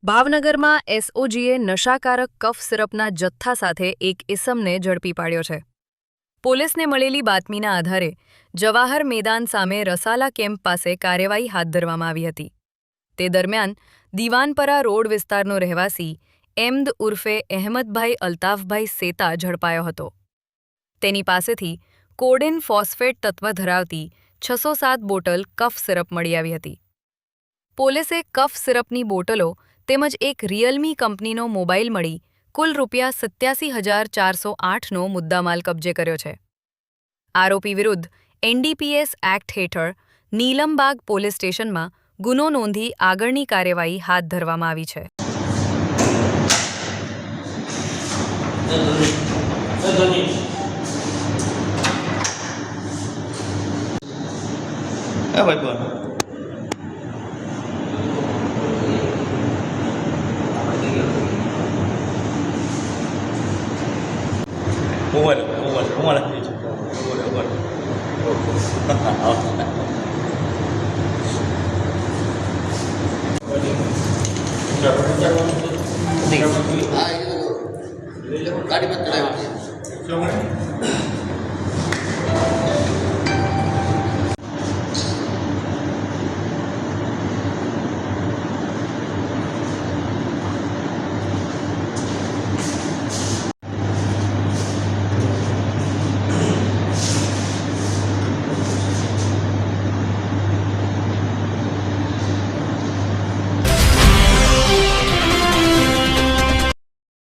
ભાવનગરમાં એસઓજીએ નશાકારક કફ સિરપના જથ્થા સાથે એક ઇસમને ઝડપી પાડ્યો છે। પોલીસને મળેલી બાતમીના આધારે જવાહર મેદાન સામે રસાલા કેમ્પ પાસે કાર્યવાહી હાથ ધરવામાં આવી હતી। તે દરમિયાન દીવાનપરા રોડ વિસ્તારનો રહેવાસી એમ્દ ઉર્ફે અહેમદભાઈ અલ્તાફભાઈ સેતા ઝડપાયો હતો। તેની પાસેથી કોડેન ફોસ્ફેટ તત્વ ધરાવતી 607 બોટલ કફ સિરપ મળી આવી હતી। પોલીસે કફ સિરપની બોટલો તેમજ એક રિયલમી કંપનીનો મોબાઈલ મળી કુલ ₹87,408નો મુદ્દામાલ કબજે કર્યો છે। આરોપી વિરુદ્ધ એનડીપીએસ એક્ટ હેઠળ નીલમબાગ પોલીસ સ્ટેશનમાં ગુનો નોંધી આગળની કાર્યવાહી હાથ ધરવામાં આવી છે। Gracias.